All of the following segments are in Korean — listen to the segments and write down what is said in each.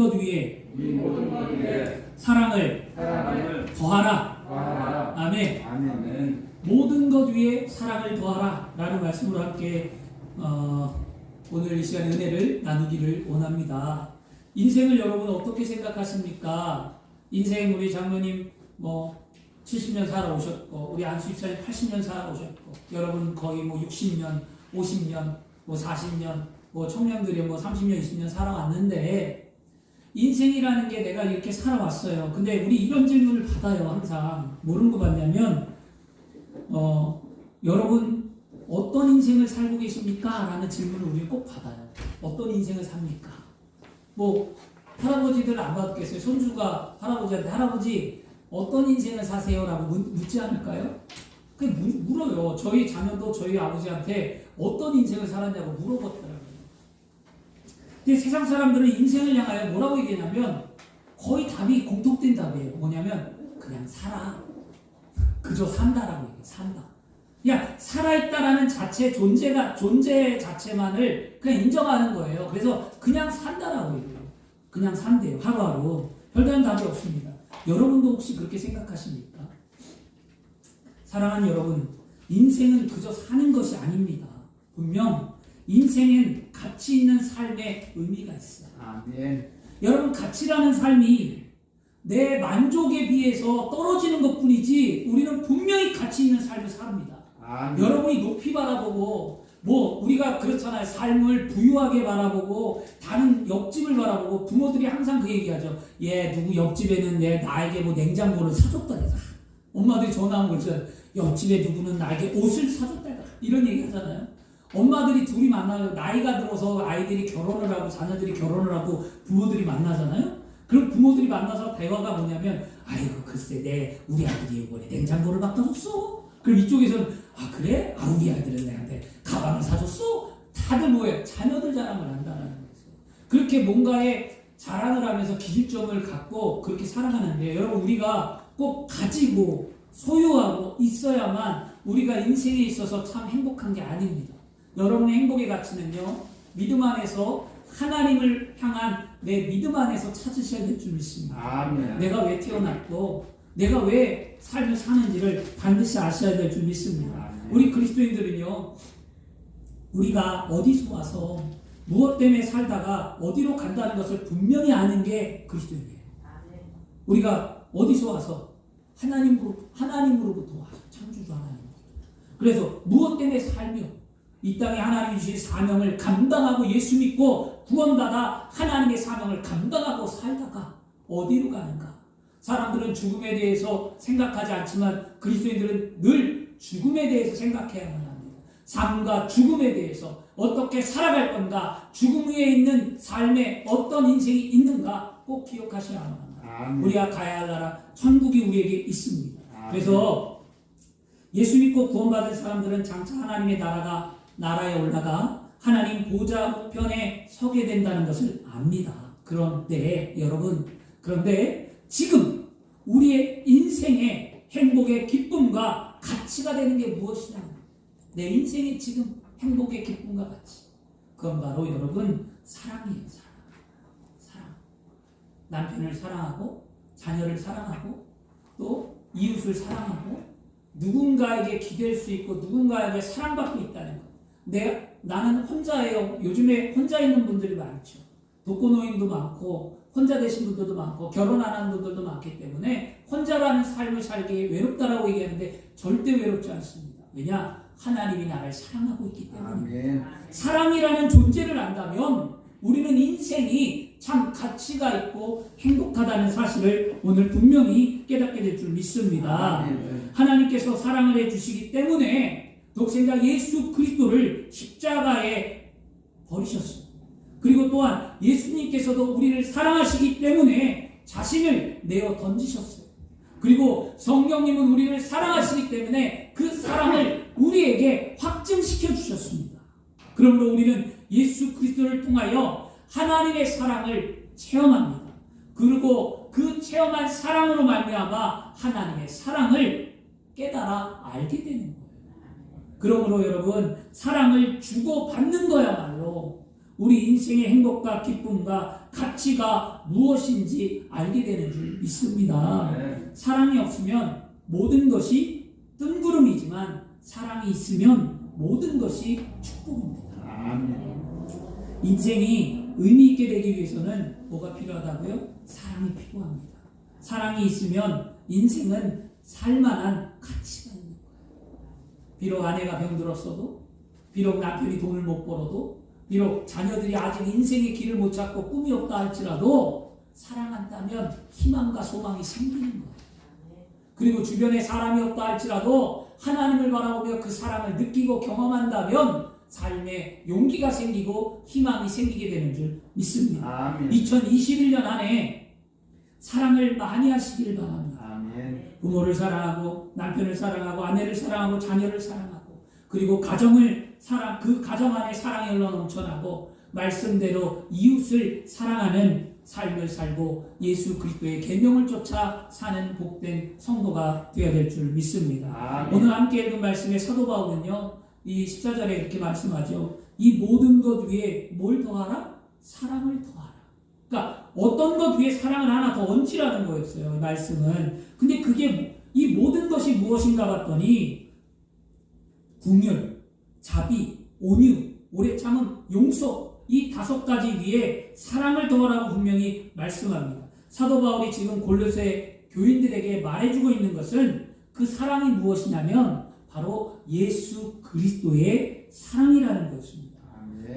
것 위에 사랑을 더하라. 아멘. 모든 것 위에 사랑을 더하라 라는 말씀으로 함께 오늘 이 시간 은혜를 나누기를 원합니다. 인생을 여러분 어떻게 생각하십니까? 인생 우리 장로님 70년 살아오셨고 우리 안수 집사님 80년 살아오셨고 여러분 거의 60년, 50년, 40년 청년들이 30년, 20년 살아왔는데 인생이라는 게 내가 이렇게 살아왔어요. 근데 우리 이런 질문을 받아요. 항상 모르는 거 받냐면 여러분 어떤 인생을 살고 계십니까? 라는 질문을 우리는 꼭 받아요. 어떤 인생을 삽니까? 할아버지들 안 받겠어요. 손주가 할아버지한테 할아버지 어떤 인생을 사세요? 라고 묻지 않을까요? 그냥 물어요. 저희 자녀도 저희 아버지한테 어떤 인생을 살았냐고 물어봤더라고요. 근데 세상 사람들은 인생을 향하여 뭐라고 얘기하냐면 거의 답이 공통된 답이에요. 뭐냐면 그냥 살아. 그저 산다라고 얘기해요. 산다. 그냥 살아있다라는 존재 자체만을 그냥 인정하는 거예요. 그래서 그냥 산다라고 얘기해요. 그냥 산대요. 하루하루. 별다른 답이 없습니다. 여러분도 혹시 그렇게 생각하십니까? 사랑하는 여러분, 인생은 그저 사는 것이 아닙니다. 분명 인생엔 가치 있는 삶의 의미가 있어요. 아멘. 여러분, 가치라는 삶이 내 만족에 비해서 떨어지는 것뿐이지 우리는 분명히 가치 있는 삶을 삽니다. 아멘. 여러분이 높이 바라보고 우리가 그렇잖아요. 삶을 부유하게 바라보고 다른 옆집을 바라보고 부모들이 항상 그 얘기하죠. 누구 옆집에는 나에게 냉장고를 사줬다 해서 엄마들이 전화하면 그러죠. 옆집에 누구는 나에게 옷을 사줬다 이런 얘기 하잖아요. 엄마들이 둘이 만나요. 나이가 들어서 아이들이 결혼을 하고 자녀들이 결혼을 하고 부모들이 만나잖아요. 그럼 부모들이 만나서 대화가 뭐냐면 아이고 글쎄 우리 아들이 이번에 냉장고를 바꿔줬어. 그럼 이쪽에서는 그래? 우리 아들은 내한테 가방을 사줬어? 다들 뭐예요? 자녀들 자랑을 한다는 거죠. 그렇게 뭔가에 자랑을 하면서 기준점을 갖고 그렇게 살아가는데 여러분 우리가 꼭 가지고 소유하고 있어야만 우리가 인생에 있어서 참 행복한 게 아닙니다. 여러분의 행복의 가치는요. 믿음 안에서 하나님을 향한 내 믿음 안에서 찾으셔야 될 줄 믿습니다. 아멘. 내가 왜 태어났고 내가 왜 삶을 사는지를 반드시 아셔야 될 줄 믿습니다. 우리 그리스도인들은요. 우리가 어디서 와서 무엇 때문에 살다가 어디로 간다는 것을 분명히 아는 게 그리스도인이에요. 우리가 어디서 와서 하나님으로부터 와서 창조주 하나님으로부터. 그래서 무엇 때문에 살며 이 땅에 하나님이 주신 사명을 감당하고 예수 믿고 구원받아 하나님의 사명을 감당하고 살다가 어디로 가는가? 사람들은 죽음에 대해서 생각하지 않지만 그리스도인들은 늘 죽음에 대해서 생각해야만 합니다. 삶과 죽음에 대해서 어떻게 살아갈 건가? 죽음 위에 있는 삶에 어떤 인생이 있는가? 꼭 기억하셔야만 합니다. 아멘. 우리가 가야 할 나라 천국이 우리에게 있습니다. 아멘. 그래서 예수 믿고 구원받은 사람들은 장차 하나님의 나라에 올라가 하나님 보좌 우편에 서게 된다는 것을 압니다. 그런데 여러분, 지금 우리의 인생의 행복의 기쁨과 가치가 되는 게 무엇이냐? 내 인생의 지금 행복의 기쁨과 가치. 그건 바로 여러분 사랑이에요. 사랑. 남편을 사랑하고 자녀를 사랑하고 또 이웃을 사랑하고 누군가에게 기댈 수 있고 누군가에게 사랑받고 있다는 것. 나는 혼자예요. 요즘에 혼자 있는 분들이 많죠. 독거노인도 많고 혼자 되신 분들도 많고 결혼 안 하는 분들도 많기 때문에 혼자라는 삶을 살기에 외롭다라고 얘기하는데 절대 외롭지 않습니다. 왜냐? 하나님이 나를 사랑하고 있기 때문입니다. 사랑이라는 존재를 안다면 우리는 인생이 참 가치가 있고 행복하다는 사실을 오늘 분명히 깨닫게 될 줄 믿습니다. 하나님께서 사랑을 해주시기 때문에 독생자 예수 그리스도를 십자가에 버리셨습니다. 그리고 또한 예수님께서도 우리를 사랑하시기 때문에 자신을 내어 던지셨어요. 그리고 성령님은 우리를 사랑하시기 때문에 그 사랑을 우리에게 확증시켜 주셨습니다. 그러므로 우리는 예수 그리스도를 통하여 하나님의 사랑을 체험합니다. 그리고 그 체험한 사랑으로 말미암아 하나님의 사랑을 깨달아 알게 되는 거예요. 그러므로 여러분 사랑을 주고받는 거야말로 우리 인생의 행복과 기쁨과 가치가 무엇인지 알게 되는 줄 믿습니다. 사랑이 없으면 모든 것이 뜬구름이지만 사랑이 있으면 모든 것이 축복입니다. 인생이 의미 있게 되기 위해서는 뭐가 필요하다고요? 사랑이 필요합니다. 사랑이 있으면 인생은 살만한 가치가 있는 거예요. 비록 아내가 병들었어도, 비록 남편이 돈을 못 벌어도, 비록 자녀들이 아직 인생의 길을 못 찾고 꿈이 없다 할지라도 사랑한다면 희망과 소망이 생기는 거예요. 그리고 주변에 사람이 없다 할지라도 하나님을 바라보며 그 사랑을 느끼고 경험한다면 삶에 용기가 생기고 희망이 생기게 되는 줄 믿습니다. 2021년 안에 사랑을 많이 하시길 바랍니다. 부모를 사랑하고 남편을 사랑하고 아내를 사랑하고 자녀를 사랑하고 그리고 가정을 그 가정 안에 사랑이 흘러 넘쳐나고 말씀대로 이웃을 사랑하는 삶을 살고 예수 그리스도의 계명을 쫓아 사는 복된 성도가 되어야 될 줄 믿습니다. 오늘 함께 읽은 말씀의 사도 바울은요, 이 14절에 이렇게 말씀하죠. 이 모든 것 위에 뭘 더하라? 사랑을 더하라. 그러니까 어떤 것 위에 사랑을 하나 더 얹으라는 거였어요, 이 말씀은. 근데 그게 이 모든 것이 무엇인가 봤더니 긍휼, 자비, 온유, 오래 참음, 용서, 이 5가지 위에 사랑을 더하라고 분명히 말씀합니다. 사도 바울이 지금 골로새 교인들에게 말해주고 있는 것은 그 사랑이 무엇이냐면 바로 예수 그리스도의 사랑이라는 것입니다.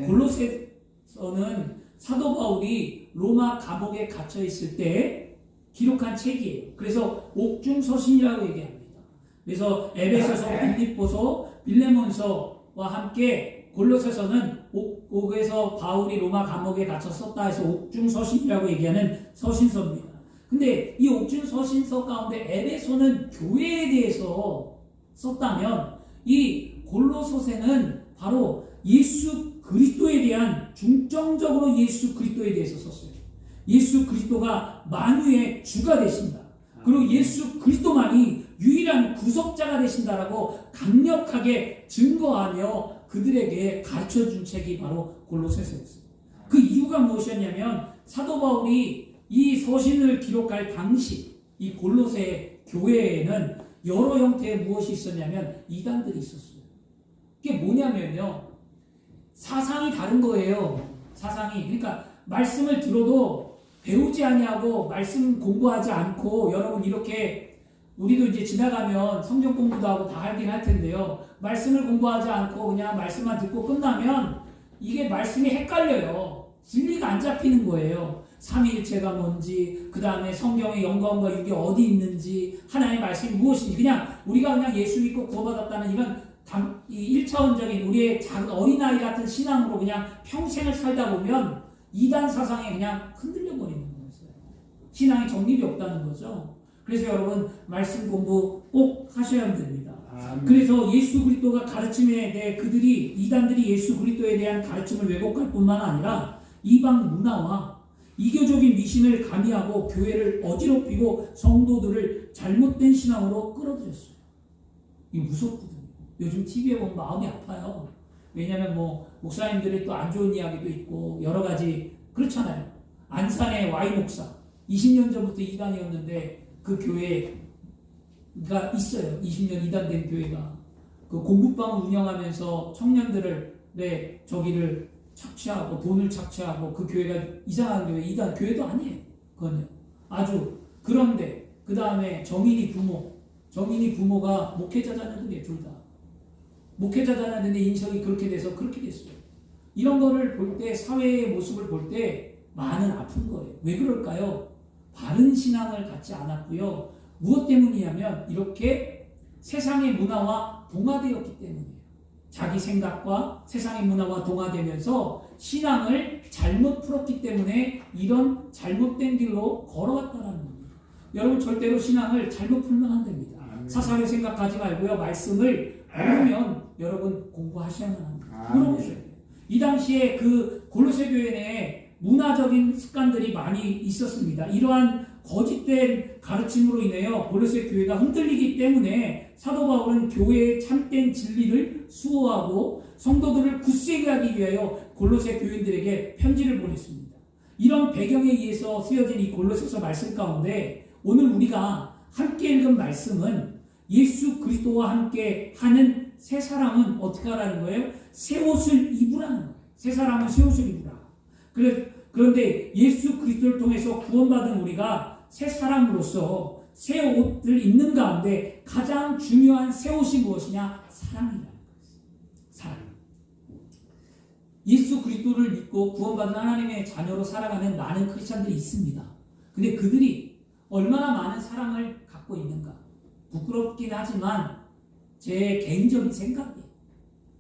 골로새서는 사도 바울이 로마 감옥에 갇혀 있을 때 기록한 책이에요. 그래서 옥중서신이라고 얘기합니다. 그래서 에베소서, 빌립보서, 빌레몬서와 함께 골로새서는 옥에서 바울이 로마 감옥에 갇혀 썼다 해서 옥중서신이라고 얘기하는 서신서입니다. 근데 이 옥중서신서 가운데 에베소는 교회에 대해서 썼다면 이 골로새서는 바로 예수 그리스도에 대한 중점적으로 예수 그리스도에 대해서 썼어요. 예수 그리스도가 만유의 주가 되신다. 그리고 예수 그리스도만이 유일한 구속자가 되신다라고 강력하게 증거하며 그들에게 가르쳐준 책이 바로 골로새서였어요. 그 이유가 무엇이었냐면 사도 바울이 이 서신을 기록할 당시 이 골로새 교회에는 여러 형태의 무엇이 있었냐면 이단들이 있었어요. 그게 뭐냐면요, 사상이 다른 거예요. 사상이. 그러니까 말씀을 들어도 배우지 아니하고 말씀 공부하지 않고, 여러분 이렇게 우리도 이제 지나가면 성경 공부도 하고 다 하긴 할 텐데요, 말씀을 공부하지 않고 그냥 말씀만 듣고 끝나면 이게 말씀이 헷갈려요. 진리가 안 잡히는 거예요. 삼위일체가 뭔지, 그 다음에 성경의 영광과 육이 어디 있는지, 하나님의 말씀이 무엇인지, 그냥 우리가 그냥 예수 믿고 구원받았다는 이런 이 1차원적인 우리의 작은 어린아이 같은 신앙으로 그냥 평생을 살다 보면 이단 사상에 그냥 흔들려 버리는 거예요. 신앙에 정립이 없다는 거죠. 그래서 여러분 말씀 공부 꼭 하셔야 됩니다. 그래서 예수 그리스도가 가르침에 대해 그들이 이단들이 예수 그리스도에 대한 가르침을 왜곡할 뿐만 아니라 이방 문화와 이교적인 미신을 가미하고 교회를 어지럽히고 성도들을 잘못된 신앙으로 끌어들였어요. 이게 무섭거든요. 요즘 TV에 보면 마음이 아파요. 왜냐하면 뭐 목사님들이 또 안 좋은 이야기도 있고 여러 가지 그렇잖아요. 안산의 Y 목사 20년 전부터 이단이었는데 그 교회가 있어요. 20년 이단된 교회가. 그 공부방을 운영하면서 청년들을 저기를 착취하고 돈을 착취하고, 그 교회가 이상한 교회, 이단 교회도 아니에요. 그건요. 아주. 그런데 그 다음에 정인이 부모가 목회자 자녀들이에요. 둘 다. 목회자 자녀들인데 인성이 그렇게 돼서 그렇게 됐어요. 이런 거를 볼 때, 사회의 모습을 볼 때 마음은 아픈 거예요. 왜 그럴까요? 바른 신앙을 갖지 않았고요. 무엇 때문이냐면 이렇게 세상의 문화와 동화되었기 때문이에요. 자기 생각과 세상의 문화와 동화되면서 신앙을 잘못 풀었기 때문에 이런 잘못된 길로 걸어왔다는 겁니다. 여러분 절대로 신앙을 잘못 풀면 안 됩니다. 사사를 생각하지 말고요. 말씀을 모르면 여러분 공부하셔야만 합니다. 물어보셔야 돼요. 이 당시에 그 골로새 교회 내에 문화적인 습관들이 많이 있었습니다. 이러한 거짓된 가르침으로 인하여 골로새 교회가 흔들리기 때문에 사도 바울은 교회의 참된 진리를 수호하고 성도들을 굳세게 하기 위하여 골로새 교인들에게 편지를 보냈습니다. 이런 배경에 의해서 쓰여진 이 골로새서 말씀 가운데 오늘 우리가 함께 읽은 말씀은 예수 그리스도와 함께 하는 새 사람은 어떻게 하라는 거예요? 새 옷을 입으라는 거예요. 새 사람은 새 옷을 입으라. 그런데 예수 그리스도를 통해서 구원받은 우리가 새 사람으로서 새 옷을 입는 가운데 가장 중요한 새 옷이 무엇이냐? 사랑이라는 거예요. 사랑. 예수 그리스도를 믿고 구원받은 하나님의 자녀로 살아가는 많은 크리스찬들이 있습니다. 근데 그들이 얼마나 많은 사랑을 갖고 있는가? 부끄럽긴 하지만 제 개인적인 생각이에요.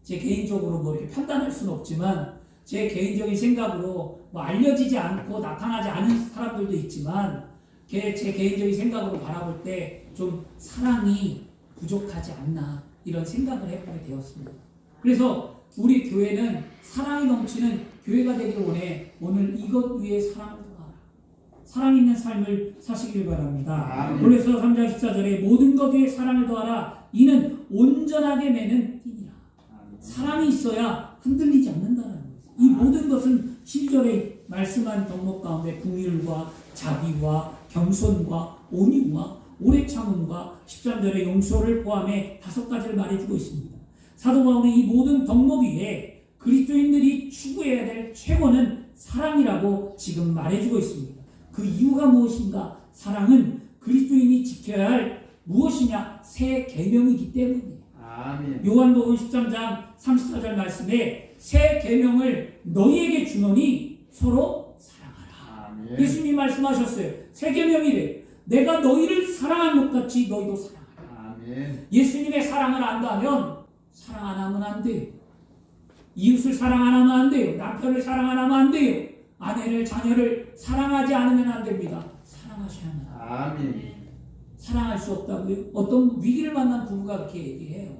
제 개인적으로 뭐 이렇게 판단할 수는 없지만 제 개인적인 생각으로 뭐 알려지지 않고 나타나지 않은 사람들도 있지만 제 개인적인 생각으로 바라볼 때 좀 사랑이 부족하지 않나 이런 생각을 해보게 되었습니다. 그래서 우리 교회는 사랑이 넘치는 교회가 되길 원해. 오늘 이것 위에 사랑을 더하라. 사랑 있는 삶을 사시길 바랍니다. 골로새서 3장 14절에 모든 것 위에 사랑을 더하라. 이는 온전하게 매는 띠니라. 사랑이 있어야 흔들리지 않는다는 거예요. 이 모든 것은 12절에 말씀한 덕목 가운데 긍휼과 자비와 겸손과 온유와 오래 참음과 13절에 용서를 포함해 5가지를 말해주고 있습니다. 사도 바울은 이 모든 덕목 위에 그리스도인들이 추구해야 될 최고는 사랑이라고 지금 말해주고 있습니다. 그 이유가 무엇인가? 사랑은 그리스도인이 지켜야 할 무엇이냐? 새 계명이기 때문이에요. 아멘. 요한복음 13장 34절 말씀에 새 계명을 너희에게 주노니 서로 사랑하라. 아멘. 예수님이 말씀하셨어요. 새 계명이래. 내가 너희를 사랑한 것 같이 너희도 사랑하라. 아멘. 예수님의 사랑을 안다면 사랑 안 하면 안 돼요. 이웃을 사랑 안 하면 안 돼요. 남편을 사랑 안 하면 안 돼요. 아내를, 자녀를 사랑하지 않으면 안 됩니다. 사랑하셔야만 합니다. 아멘. 사랑할 수 없다고요? 어떤 위기를 만난 부부가 그렇게 얘기해요.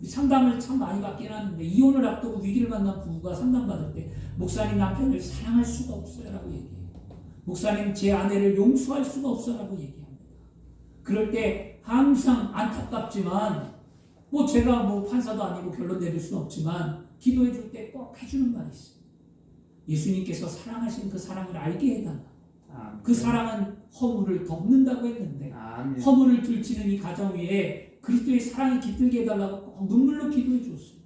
상담을 참 많이 받긴 하는데 이혼을 앞두고 위기를 만난 부부가 상담받을 때 목사님 남편을 사랑할 수가 없어요 라고 얘기해요. 목사님 제 아내를 용서할 수가 없어요 라고 얘기합니다. 그럴 때 항상 안타깝지만 뭐 제가 뭐 판사도 아니고 결론 내릴 수는 없지만 기도해 줄 때 꼭 해주는 말이 있어요. 예수님께서 사랑하신 그 사랑을 알게 해달라. 그 사랑은 허물을 덮는다고 했는데 허물을 들치는 이 가정 위에 그리스도의 사랑이 깃들게 해달라고 꼭 눈물로 기도해 주었어요.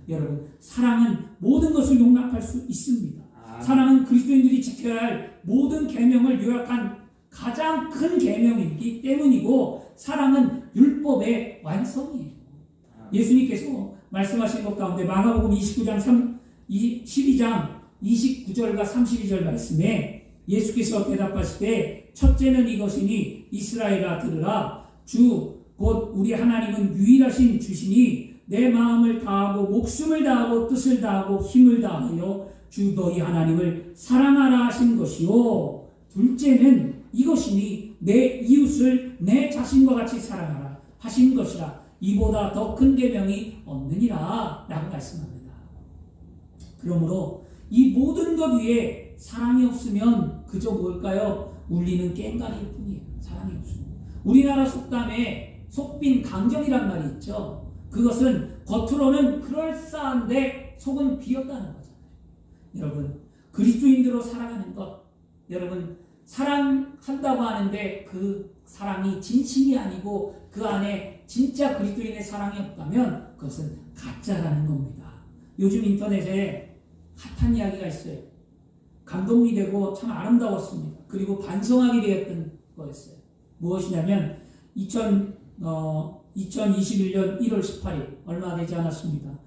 여러분 사랑은 모든 것을 용납할 수 있습니다. 사랑은 그리스도인들이 지켜야 할 모든 계명을 요약한 가장 큰 계명이기 때문이고 사랑은 율법의 완성이에요. 예수님께서 말씀하신 것 가운데 마가복음 12장 29절과 32절 말씀에 예수께서 대답하시되 첫째는 이것이니 이스라엘아 들으라. 주 곧 우리 하나님은 유일하신 주시니 내 마음을 다하고 목숨을 다하고 뜻을 다하고 힘을 다하여 주 너희 하나님을 사랑하라 하신 것이요. 둘째는 이것이니 내 이웃을 내 자신과 같이 사랑하라 하신 것이라. 이보다 더 큰 계명이 없느니라 라고 말씀합니다. 그러므로 이 모든 것 위에 사랑이 없으면 그저 뭘까요? 울리는 꽹과리일 뿐이에요. 사랑이 없으면. 우리나라 속담에 속빈 강정이란 말이 있죠. 그것은 겉으로는 그럴싸한데 속은 비었다는 거잖아요. 여러분 그리스도인들로 살아가는 것, 여러분 사랑한다고 하는데 그 사랑이 진심이 아니고 그 안에 진짜 그리스도인의 사랑이 없다면 그것은 가짜라는 겁니다. 요즘 인터넷에 핫한 이야기가 있어요. 감동이 되고 참 아름다웠습니다. 그리고 반성하게 되었던 거였어요. 무엇이냐면 2021년 1월 18일 얼마 되지 않았습니다.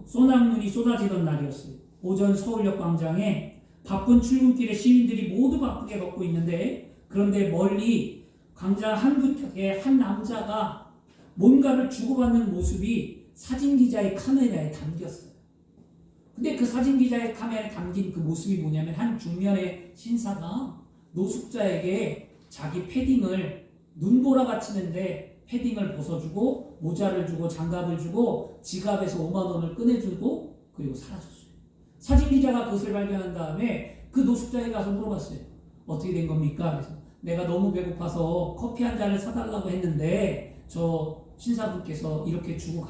소낙눈이 쏟아지던 날이었어요. 오전 서울역 광장에 바쁜 출근길에 시민들이 모두 바쁘게 걷고 있는데 그런데 멀리 광장 한 구석에 한 남자가 뭔가를 주고받는 모습이 사진기자의 카메라에 담겼어요. 근데 그 사진기자의 카메라에 담긴 그 모습이 뭐냐면 한 중년의 신사가 노숙자에게 자기 패딩을 눈보라 받치는데 패딩을 벗어주고 모자를 주고 장갑을 주고 지갑에서 5만 원을 꺼내주고 그리고 사라졌어요. 사진기자가 그것을 발견한 다음에 그 노숙자에게 가서 물어봤어요. 어떻게 된 겁니까? 그래서 내가 너무 배고파서 커피 한 잔을 사달라고 했는데 저 신사분께서 이렇게 주고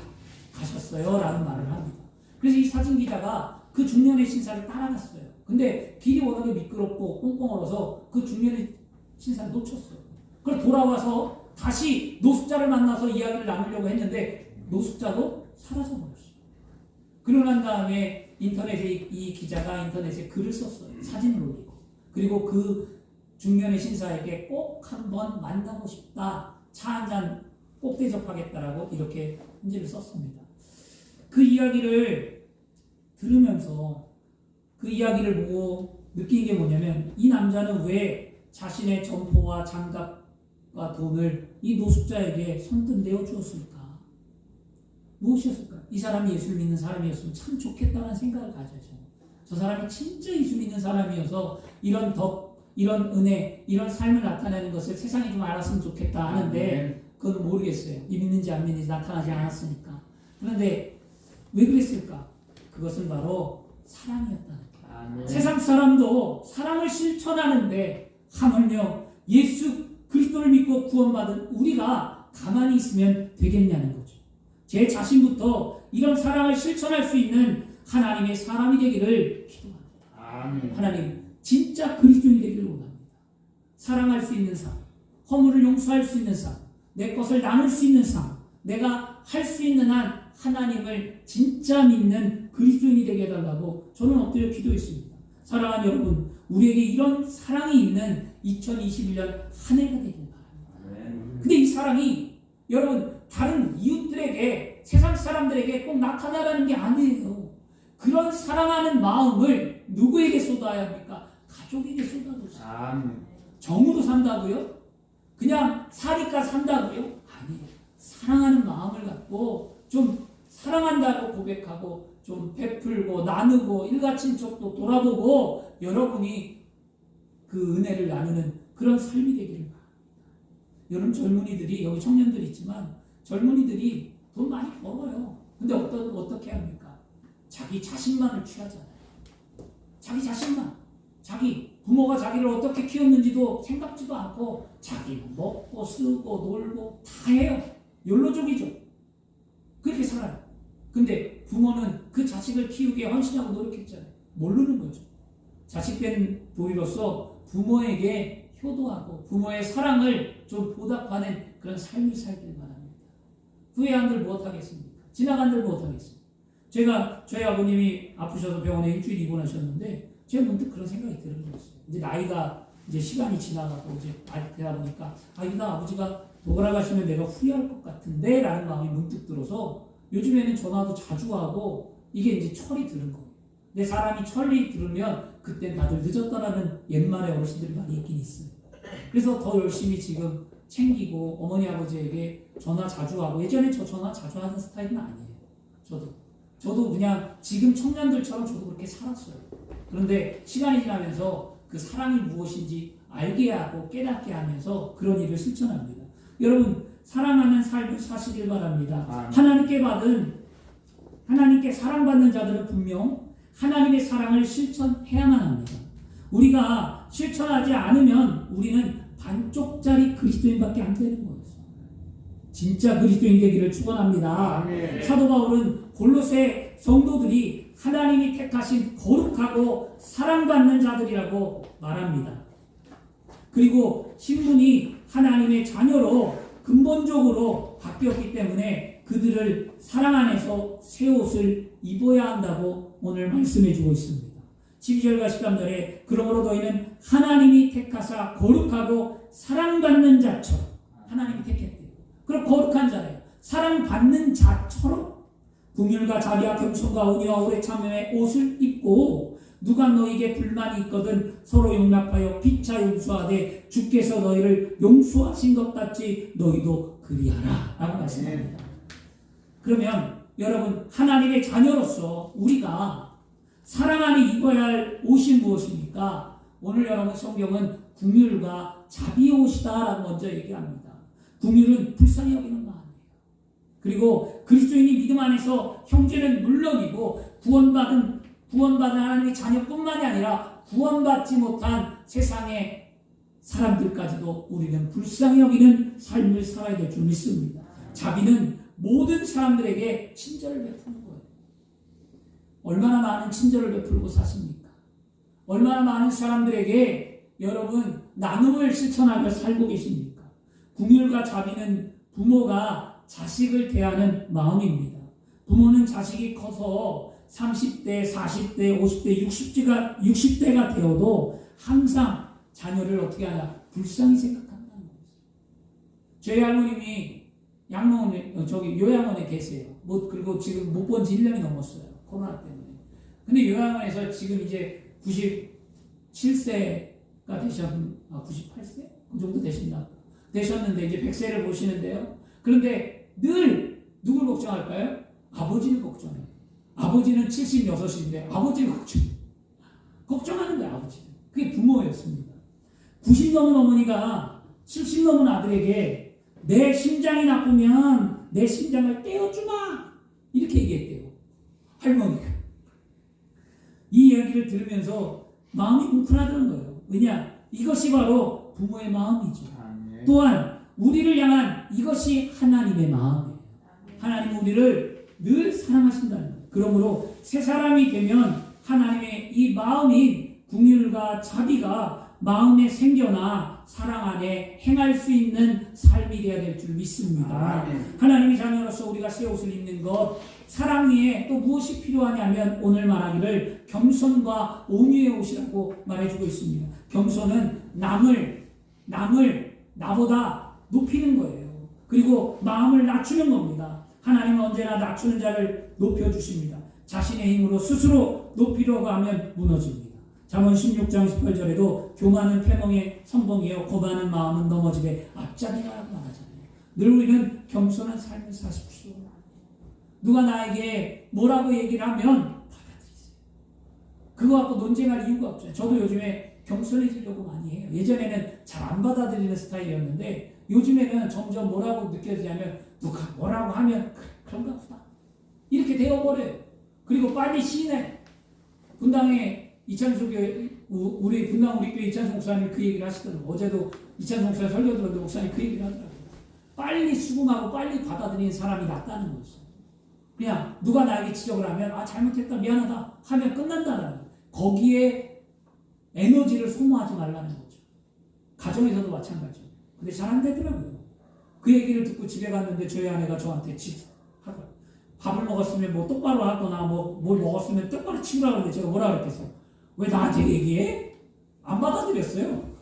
가셨어요 라는 말을 합니다. 그래서 이 사진기자가 그 중년의 신사를 따라갔어요. 근데 길이 워낙에 미끄럽고 꽁꽁 얼어서 그 중년의 신사를 놓쳤어요. 그걸 돌아와서 다시 노숙자를 만나서 이야기를 나누려고 했는데 노숙자도 사라져버렸어요. 그러고 난 다음에 인터넷에 이 기자가 인터넷에 글을 썼어요. 사진을 올리고. 그리고 그 중년의 신사에게 꼭 한번 만나고 싶다. 차 한잔 꼭 대접하겠다라고 이렇게 편지를 썼습니다. 그 이야기를 들으면서 그 이야기를 보고 느낀 게 뭐냐면 이 남자는 왜 자신의 점포와 장갑과 돈을 이 노숙자에게 선뜻 내어주었을까? 무엇이었을까? 이 사람이 예수를 믿는 사람이었으면 참 좋겠다는 생각을 가져야죠. 저 사람이 진짜 예수 믿는 사람이어서 이런 덕, 이런 은혜, 이런 삶을 나타내는 것을 세상이 좀 알았으면 좋겠다 하는데 그건 모르겠어요. 이 믿는지 안 믿는지 나타나지 않았으니까. 그런데 왜 그랬을까? 그것은 바로 사랑이었다는 거예요. 세상 사람도 사랑을 실천하는데 하물며 예수 그리스도를 믿고 구원받은 우리가 가만히 있으면 되겠냐는 거죠. 제 자신부터 이런 사랑을 실천할 수 있는 하나님의 사람이 되기를 기도합니다. 하나님 진짜 그리스도인이 되기를 원합니다. 사랑할 수 있는 삶, 허물을 용서할 수 있는 삶, 내 것을 나눌 수 있는 삶, 내가 할 수 있는 한 하나님을 진짜 믿는 그리스도인이 되게 해달라고 저는 엎드려 기도했습니다. 사랑하는 여러분, 우리에게 이런 사랑이 있는 2021년 한 해가 되길 바랍니다. 근데 이 사랑이 여러분 다른 이웃들에게, 세상 사람들에게 꼭 나타나라는 게 아니에요. 그런 사랑하는 마음을 누구에게 쏟아야 합니까? 가족에게 쏟아주세요. 정으로 산다고요? 그냥 사니까 산다고요? 아니에요. 사랑하는 마음을 갖고 좀 사랑한다고 고백하고 좀 베풀고 나누고 일가친척도 돌아보고 여러분이 그 은혜를 나누는 그런 삶이 되기를 바랍니다. 여러분 젊은이들이, 여기 청년들 있지만 젊은이들이 돈 많이 벌어요. 근데 어떻게 합니까? 자기 자신만을 취하잖아요. 자기 자신만. 자기 부모가 자기를 어떻게 키웠는지도 생각지도 않고 자기는 먹고 쓰고 놀고 다 해요. 욜로족이죠. 그렇게 살아요. 근데 부모는 그 자식을 키우기에 헌신하고 노력했잖아요. 모르는 거죠. 자식된 도리로서 부모에게 효도하고 부모의 사랑을 좀 보답하는 그런 삶을 살길 바랍니다. 후회한들 못하겠습니까? 지나간들 못하겠습니까? 저희 아버님이 아프셔서 병원에 일주일 입원하셨는데 제가 문득 그런 생각이 들은 거였어요. 이제 나이가 이제 시간이 지나가고 이제 되다 보니까 이러다 아버지가 돌아가시면 내가 후회할 것 같은데 라는 마음이 문득 들어서 요즘에는 전화도 자주 하고 이게 이제 철이 드는 거예요. 근데 사람이 철이 들으면 그때 다들 늦었다라는 옛말에 어르신들이 많이 있긴 있어요. 그래서 더 열심히 지금 챙기고 어머니 아버지에게 전화 자주 하고, 예전에 저 전화 자주 하는 스타일은 아니에요. 저도 그냥 지금 청년들처럼 저도 그렇게 살았어요. 그런데 시간이 지나면서 그 사랑이 무엇인지 알게 하고 깨닫게 하면서 그런 일을 실천합니다. 여러분 사랑하는 삶을 사시길 바랍니다. 하나님께 사랑받는 자들은 분명 하나님의 사랑을 실천해야만 합니다. 우리가 실천하지 않으면 우리는 반쪽짜리 그리스도인밖에 안 되는 거예요. 진짜 그리스도인 되기를 축원합니다. 사도 바울은 골로새 성도들이 하나님이 택하신 거룩하고 사랑받는 자들이라고 말합니다. 그리고 신분이 하나님의 자녀로 근본적으로 바뀌었기 때문에 그들을 사랑 안에서 새 옷을 입어야 한다고 오늘 말씀해 주고 있습니다. 12절과 13절에 그러므로 너희는 하나님이 택하사 거룩하고 사랑받는 자처럼, 하나님이 택했대요. 그럼 거룩한 자예요. 사랑받는 자처럼 긍휼과 자비와 겸손과 온유와 오래 참음의 옷을 입고, 누가 너에게 불만이 있거든 서로 용납하여 피차 용서하되 주께서 너희를 용서하신 것 같이 너희도 그리하라 라고 말씀합니다. 그러면 여러분 하나님의 자녀로서 우리가 사랑 안에 입어야 할 옷이 무엇입니까? 오늘 여러분 성경은 긍휼과 자비의 옷이다 라고 먼저 얘기합니다. 긍휼은 불쌍히 여기는 마음이에요. 그리고 그리스도인이 믿음 안에서 형제는 물론이고 구원받은 하나님의 자녀뿐만이 아니라 구원받지 못한 세상의 사람들까지도 우리는 불쌍히 여기는 삶을 살아야 될 줄 믿습니다. 자비는 모든 사람들에게 친절을 베푸는 거예요. 얼마나 많은 친절을 베풀고 사십니까? 얼마나 많은 사람들에게 여러분 나눔을 실천하며 살고 계십니까? 긍휼과 자비는 부모가 자식을 대하는 마음입니다. 부모는 자식이 커서 30대, 40대, 50대, 60대가 되어도 항상 자녀를 어떻게 하냐? 불쌍히 생각한다는 거죠. 저희 할머님이 요양원에 계세요. 그리고 지금 못 본 지 1년이 넘었어요. 코로나 때문에. 근데 요양원에서 지금 이제 97세가 98세? 그 정도 되셨는데 이제 100세를 보시는데요. 그런데 늘 누굴 걱정할까요? 아버지를 걱정해요. 아버지는 76인데 아버지를 걱정하는 거예요. 아버지는. 그게 부모였습니다. 90 넘은 어머니가 70 넘은 아들에게 내 심장이 나쁘면 내 심장을 떼어주마 이렇게 얘기했대요. 할머니가. 이 이야기를 들으면서 마음이 뭉클하다는 거예요. 왜냐? 이것이 바로 부모의 마음이죠. 또한 우리를 향한 이것이 하나님의 마음이에요. 하나님은 우리를 늘 사랑하신다는 거예요. 그러므로 새 사람이 되면 하나님의 이 마음인 긍휼과 자비가 마음에 생겨나 사랑 안에 행할 수 있는 삶이 되어야 될 줄 믿습니다. 하나님의 자녀로서 우리가 새 옷을 입는 것, 사랑 위에 또 무엇이 필요하냐면 오늘 말하기를 겸손과 온유의 옷이라고 말해주고 있습니다. 겸손은 남을 나보다 높이는 거예요. 그리고 마음을 낮추는 겁니다. 하나님은 언제나 낮추는 자를 높여주십니다. 자신의 힘으로 스스로 높이려고 하면 무너집니다. 잠언 16장 18절에도 교만은 패망의 선봉이요 거만한 마음은 넘어짐의 앞잡이라고 말하잖아요. 늘 우리는 겸손한 삶을 사십시오. 누가 나에게 뭐라고 얘기를 하면 받아들이세요. 그거 갖고 논쟁할 이유가 없죠. 저도 요즘에 겸손해지려고 많이 해요. 예전에는 잘 안 받아들이는 스타일이었는데 요즘에는 점점 뭐라고 느껴지냐면 누가 뭐라고 하면 그런가 보다 이렇게 되어버려요. 그리고 빨리 시인해. 분당에 이찬수 교회, 우리 분당 우리 교회 이찬수 목사님이 그 얘기를 하시더라고요. 어제도 이찬수 목사님 설교 들었는데 목사님이 그 얘기를 하더라고요. 빨리 수긍하고 빨리 받아들이는 사람이 낫다는 거죠. 그냥 누가 나에게 지적을 하면 잘못했다 미안하다 하면 끝난다는 거예요. 거기에 에너지를 소모하지 말라는 거죠. 가정에서도 마찬가지예요. 근데 잘 안 되더라고요. 그 얘기를 듣고 집에 갔는데 저희 아내가 저한테 하더라고요. 밥을 먹었으면 뭐 똑바로 하거나 뭘 먹었으면 똑바로 치우라고 하는데 제가 뭐라 그랬겠어요? 왜 나한테 얘기해? 안 받아들였어요.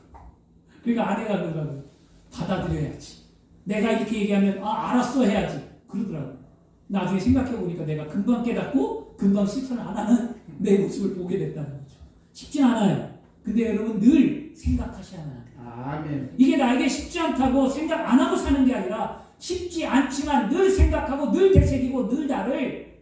그러니까 아내가 그러더라고요. 받아들여야지. 내가 이렇게 얘기하면 알았어 해야지. 그러더라고요. 나중에 생각해보니까 내가 금방 깨닫고 금방 실천을 안 하는 내 모습을 보게 됐다는 거죠. 쉽진 않아요. 근데 여러분 늘 생각하셔야 합니다. 아멘. 이게 나에게 쉽지 않다고 생각 안 하고 사는 게 아니라 쉽지 않지만 늘 생각하고 늘 되새기고 늘 나를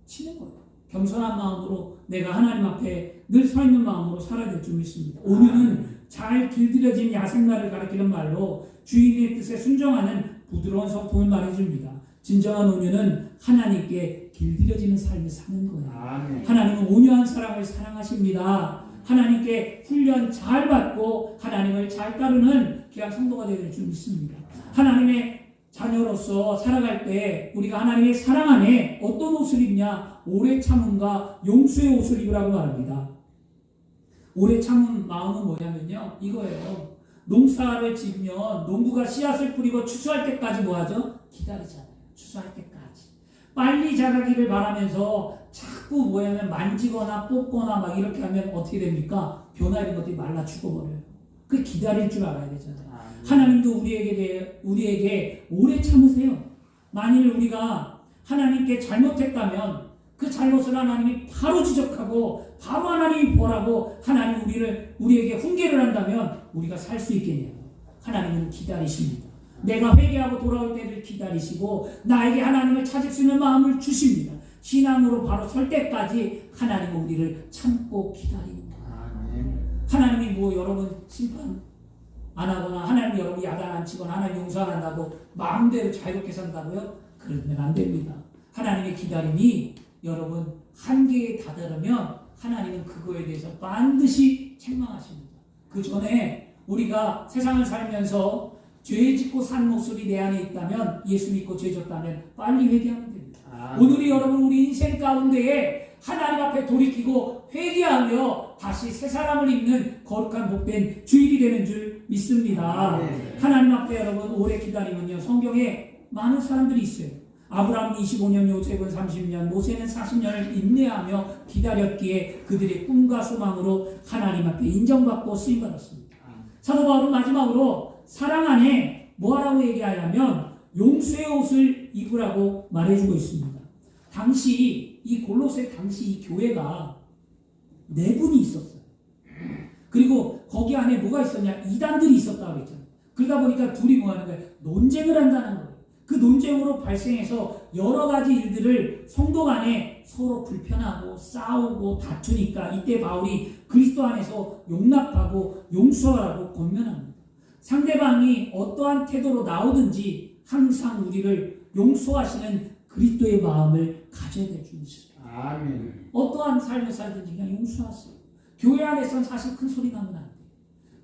치는 거예요. 겸손한 마음으로 내가 하나님 앞에 늘 서 있는 마음으로 살아야 될 줄 믿습니다. 온유는 잘 길들여진 야생마를 가리키는 말로 주인의 뜻에 순종하는 부드러운 성품을 말해줍니다. 진정한 온유는 하나님께 길들여지는 삶을 사는 거예요. 아멘. 하나님은 온유한 사람을 사랑하십니다. 하나님께 훈련 잘 받고 하나님을 잘 따르는 귀한 성도가 되는 줄 믿습니다. 하나님의 자녀로서 살아갈 때 우리가 하나님의 사랑 안에 어떤 옷을 입냐? 오래 참음과 용서의 옷을 입으라고 말합니다. 오래 참은 마음은 뭐냐면요, 이거예요. 농사를 지으면 농부가 씨앗을 뿌리고 추수할 때까지 뭐하죠? 기다리잖아요. 추수할 때까지 빨리 자라기를 바라면서 자꾸 뭐냐면 만지거나 뽑거나 막 이렇게 하면 어떻게 됩니까? 변화 이런 것들이 말라 죽어버려요. 그 기다릴 줄 알아야 되잖아요. 하나님도 우리에게 오래 참으세요. 만일 우리가 하나님께 잘못했다면 그 잘못을 하나님이 바로 지적하고 바로 하나님이 보라고 하나님 우리에게 훈계를 한다면 우리가 살 수 있겠냐고. 하나님은 기다리십니다. 내가 회개하고 돌아올 때를 기다리시고 나에게 하나님을 찾을 수 있는 마음을 주십니다. 신앙으로 바로 설 때까지 하나님은 우리를 참고 기다리는 거예요. 하나님이 여러분 심판 안 하거나 하나님 여러분 야단 안 치거나 하나님 용서 안 한다고 마음대로 자유롭게 산다고요? 그러면 안 됩니다. 하나님의 기다림이 여러분 한계에 다다르면 하나님은 그거에 대해서 반드시 책망하십니다. 그 전에 우리가 세상을 살면서 죄 짓고 산 모습이 내 안에 있다면, 예수 믿고 죄 졌다면 빨리 회개하면 됩니다. 오늘이 여러분 우리 인생 가운데에 하나님 앞에 돌이키고 회개하며 다시 새 사람을 입는 거룩한 복된 주일이 되는 줄 믿습니다. 하나님 앞에 여러분 오래 기다리면요, 성경에 많은 사람들이 있어요. 아브라함은 25년, 요셉은 30년, 모세는 40년을 인내하며 기다렸기에 그들의 꿈과 소망으로 하나님 앞에 인정받고 쓰임받았습니다. 사도 바울은 마지막으로 사랑 안에 뭐하라고 얘기하냐면 용서의 옷을 입으라고 말해주고 있습니다. 당시 이 골로새 당시 이 교회가 내분이 있었어요. 그리고 거기 안에 뭐가 있었냐, 이단들이 있었다고 했잖아요. 그러다 보니까 둘이 뭐 하는 거예요? 논쟁을 한다는 거예요. 그 논쟁으로 발생해서 여러 가지 일들을 성도 간에 서로 불편하고 싸우고 다투니까 이때 바울이 그리스도 안에서 용납하고 용서하라고 권면합니다. 상대방이 어떠한 태도로 나오든지 항상 우리를 용서하시는 그리스도의 마음을 가져야 될 줄 믿습니다. 아멘. 어떠한 삶을 살든지 그냥 용서하세요. 교회 안에서는 사실 큰 소리 나면 안 돼요.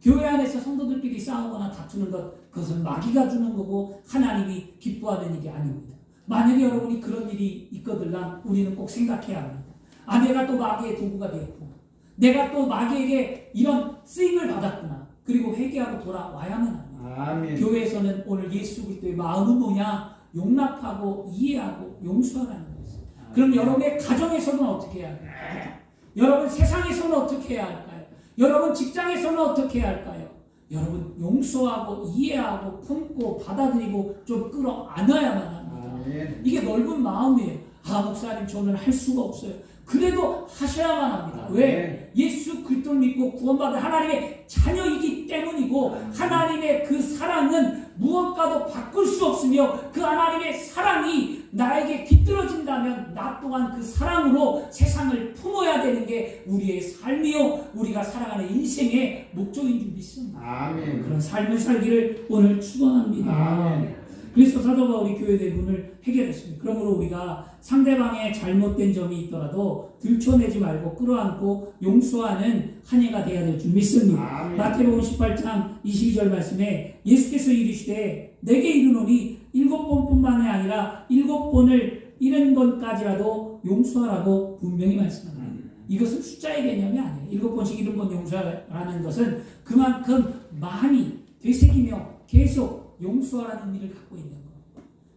교회 안에서 성도들끼리 싸우거나 다투는 것, 그것은 마귀가 주는 거고 하나님이 기뻐하는 일이 아닙니다. 만약에 여러분이 그런 일이 있거든요, 우리는 꼭 생각해야 합니다. 아, 내가 또 마귀의 도구가 되었구나. 내가 또 마귀에게 이런 쓰임을 받았구나. 그리고 회개하고 돌아와야만 합니다. 아멘. 교회에서는 오늘 예수 그리스도의 마음은 뭐냐? 용납하고 이해하고 용서하라는 것입니다. 그럼 여러분의 가정에서는 어떻게 해야 할까요? 여러분 세상에서는 어떻게 해야 할까요? 여러분 직장에서는 어떻게 해야 할까요? 여러분 용서하고 이해하고 품고 받아들이고 좀 끌어안아야만 합니다. 아멘. 이게 넓은 마음이에요. 아, 목사님 저는 할 수가 없어요. 그래도 하셔야만 합니다. 왜? 예수 그리스도를 믿고 구원받은 하나님의 자녀이기 때문이고, 하나님의 그 사랑은 무엇과도 바꿀 수 없으며 그 하나님의 사랑이 나에게 깃들어진다면 나 또한 그 사랑으로 세상을 품어야 되는 게 우리의 삶이요, 우리가 살아가는 인생의 목적인 줄 믿습니다. 아멘. 그런 삶을 살기를 오늘 축원합니다. 아멘. 그래서 사도 바울이 교회 대분을 해결했습니다. 그러므로 우리가 상대방의 잘못된 점이 있더라도 들춰내지 말고 끌어안고 용서하는 한 해가 되어야 될 줄 믿습니다. 아멘. 마태복음 18장 22절 말씀에 예수께서 이르시되 내게 이르노니 7번뿐만이 아니라 7번을 잃은 것까지라도 용서하라고 분명히 말씀합니다. 이것은 숫자의 개념이 아니에요. 7번씩 7번 용서하라는 것은 그만큼 많이 되새기며 계속 용서하라는 의미를 갖고 있는 거예요.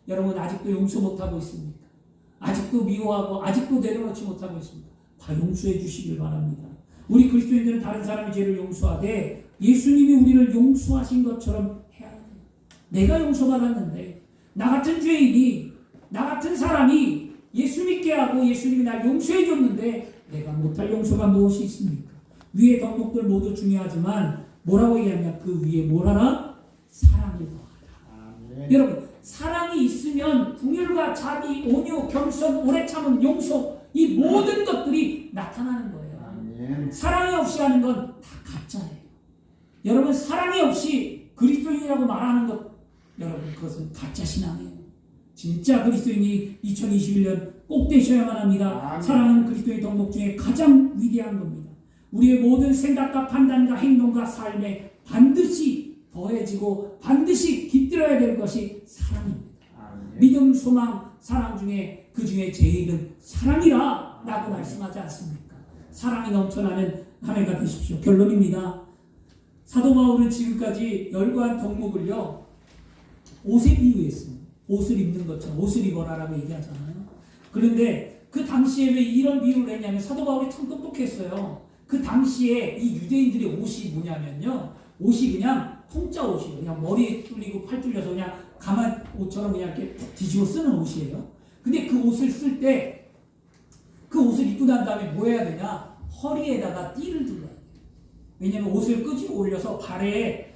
여러분 아직도 용서 못하고 있습니까? 아직도 미워하고 아직도 내려놓지 못하고 있습니다. 다 용서해 주시길 바랍니다. 우리 그리스도인들은 다른 사람의 죄를 용서하되 예수님이 우리를 용서하신 것처럼 해야 돼요. 내가 용서받았는데 나 같은 죄인이, 나 같은 사람이 예수 믿게 하고 예수님이 날 용서해 줬는데 내가 못할 용서가 무엇이 있습니까? 위의 덕목들 모두 중요하지만 뭐라고 얘기하냐? 그 위에 뭘 하라? 사랑을 더하라. 아멘. 여러분 사랑이 있으면 긍휼과 자비, 온유, 겸손, 오래 참음, 용서, 이 모든 것들이 나타나는 거예요. 아멘. 사랑이 없이 하는 건 다 가짜예요. 여러분 사랑이 없이 그리스도인이라고 말하는 것, 여러분 그것은 가짜 신앙이에요. 진짜 그리스도인이 2021년 꼭 되셔야만 합니다. 아멘. 사랑은 그리스도의 덕목 중에 가장 위대한 겁니다. 우리의 모든 생각과 판단과 행동과 삶에 반드시 더해지고 반드시 깃들어야 될 것이 사랑입니다. 아멘. 믿음, 소망, 사랑 중에 그 중에 제일은 사랑이라 라고 말씀하지 않습니까? 사랑이 넘쳐나는 한 해가 되십시오. 결론입니다. 사도 바울은 지금까지 열거한 덕목을요, 옷에 비유했습니다. 옷을 입는 것처럼 옷을 입어라라고 얘기하잖아요. 그런데 그 당시에 왜 이런 비유를 했냐면 사도 바울이 참 똑똑했어요. 그 당시에 이 유대인들의 옷이 뭐냐면요, 옷이 그냥 통짜 옷이에요. 그냥 머리 뚫리고 팔 뚫려서 그냥 가만 옷처럼 그냥 이렇게 뒤집어 쓰는 옷이에요. 근데 그 옷을 쓸 때 그 옷을 입고 난 다음에 뭐 해야 되냐? 허리에다가 띠를 둘러야 돼요. 왜냐면 옷을 끄집어 올려서 발에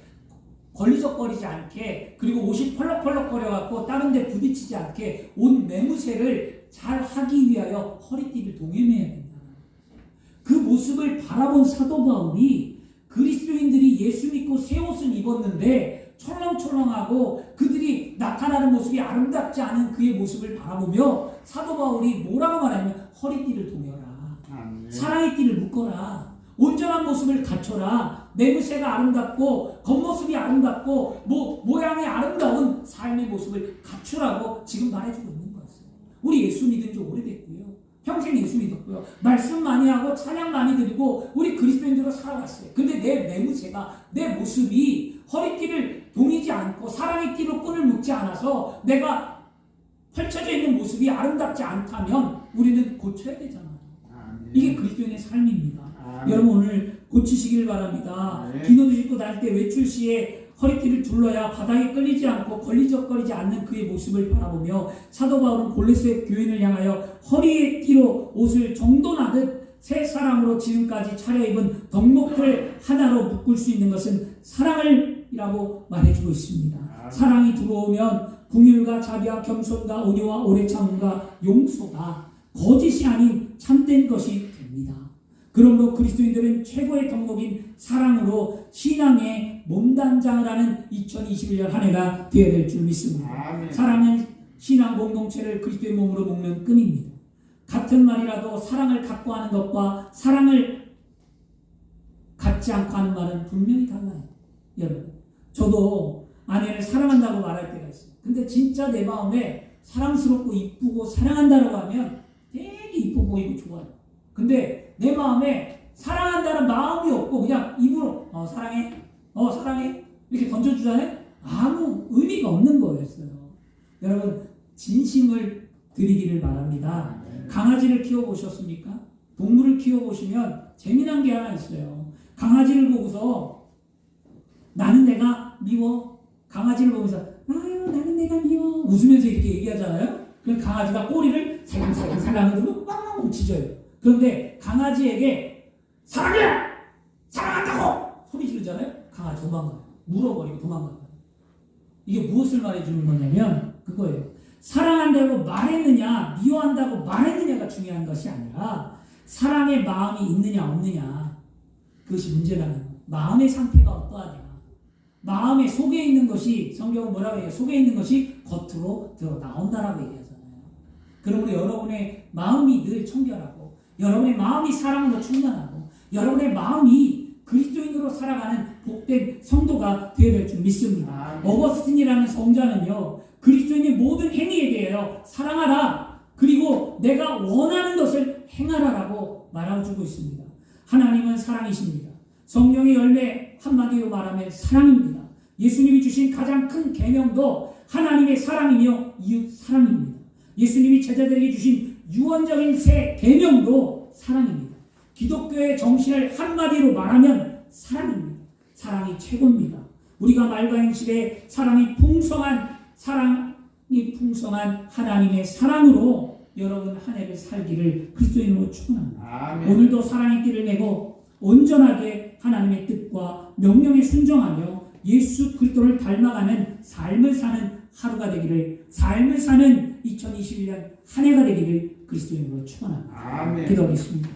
걸리적거리지 않게, 그리고 옷이 펄럭펄럭 거려갖고 다른 데 부딪히지 않게 옷 매무새를 잘 하기 위하여 허리띠를 동여매야 된다. 그 모습을 바라본 사도 바울이 그리스도인들이 예수 믿고 새 옷을 입었는데 철렁철렁하고 그들이 나타나는 모습이 아름답지 않은 그의 모습을 바라보며 사도 바울이 뭐라고 말하냐면 허리띠를 동여라. 아멘. 사랑의 띠를 묶어라. 온전한 모습을 갖춰라. 내무새가 아름답고 겉모습이 아름답고 모양이 아름다운 삶의 모습을 갖추라고 지금 말해주고 있는 거였어요. 우리 예수 믿은 지 오래됐고요. 평생 예수 믿었고요. 말씀 많이 하고 찬양 많이 드리고 우리 그리스도인으로 살아왔어요. 근데 내 내무새가, 내 모습이 허리띠를 동이지 않고 사랑의 띠로 끈을 묶지 않아서 내가 펼쳐져 있는 모습이 아름답지 않다면 우리는 고쳐야 되잖아요. 이게 그리스도인의 삶입니다. 여러분 오늘 고치시길 바랍니다. 기도도 싣고 다닐 때 외출 시에 허리띠를 둘러야 바닥에 끌리지 않고 걸리적거리지 않는 그의 모습을 바라보며 사도 바울은 골로새 교인을 향하여 허리에 띠로 옷을 정돈하듯 새 사랑으로 지금까지 차려입은 덕목들 하나로 묶을 수 있는 것은 사랑을이라고 말해주고 있습니다. 사랑이 들어오면 긍휼과 자비와 겸손과 온유와 오래 참음과 용서가 거짓이 아닌 참된 것이 됩니다. 그러므로 그리스도인들은 최고의 덕목인 사랑으로 신앙의 몸단장을 하는 2021년 한 해가 되어야 될 줄 믿습니다. 사랑은 신앙 공동체를 그리스도의 몸으로 묶는 끈입니다. 같은 말이라도 사랑을 갖고 하는 것과 사랑을 갖지 않고 하는 말은 분명히 달라요. 여러분, 저도 아내를 사랑한다고 말할 때가 있어요. 근데 진짜 내 마음에 사랑스럽고 이쁘고 사랑한다라고 하면 되게 이뻐 보이고 좋아요. 근데 내 마음에 사랑한다는 마음이 없고 그냥 입으로 사랑해, 사랑해 이렇게 던져주잖아요. 아무 의미가 없는 거였어요. 여러분 진심을 드리기를 바랍니다. 강아지를 키워보셨습니까? 동물을 키워보시면 재미난 게 하나 있어요. 강아지를 보고서 나는 내가 미워. 강아지를 보면서 아유 나는 내가 미워. 웃으면서 이렇게 얘기하잖아요. 그럼 강아지가 꼬리를 살랑살랑 흔들고 꽝꽝 짖어요. 그런데 강아지에게 사랑해! 사랑한다고! 소리 지르잖아요. 강아지 도망가요. 물어버리고 도망가요. 이게 무엇을 말해주는 거냐면 그거예요. 사랑한다고 말했느냐 미워한다고 말했느냐가 중요한 것이 아니라 사랑의 마음이 있느냐 없느냐 그것이 문제라는 거예요. 마음의 상태가 어떠하냐. 마음의 속에 있는 것이 성경은 뭐라고 해요? 속에 있는 것이 겉으로 드러 나온다라고 얘기하잖아요. 그러므로 여러분의 마음이 늘 청결하고 여러분의 마음이 사랑으로 충만하고 여러분의 마음이 그리스도인으로 살아가는 복된 성도가 되어야 될 줄 믿습니다. 어거스틴이라는 성자는요. 그리스도인의 모든 행위에 대하여 사랑하라. 그리고 내가 원하는 것을 행하라라고 말해주고 있습니다. 하나님은 사랑이십니다. 성령의 열매 한마디로 말하면 사랑입니다. 예수님이 주신 가장 큰 계명도 하나님의 사랑이며 이웃 사랑입니다. 예수님이 제자들에게 주신 유언적인 새 계명도 사랑입니다. 기독교의 정신을 한마디로 말하면 사랑입니다. 사랑이 최고입니다. 우리가 말과 행실에 사랑이 풍성한 하나님의 사랑으로 여러분 한 해를 살기를 그리스도인으로 축원합니다. 오늘도 사랑의 띠를 메고 온전하게 하나님의 뜻과 명령에 순종하며 예수 그리스도를 닮아가는 삶을 사는 하루가 되기를, 삶을 사는 2021년 한 해가 되기를 그리스도인으로 축원합니다. 기도하겠습니다.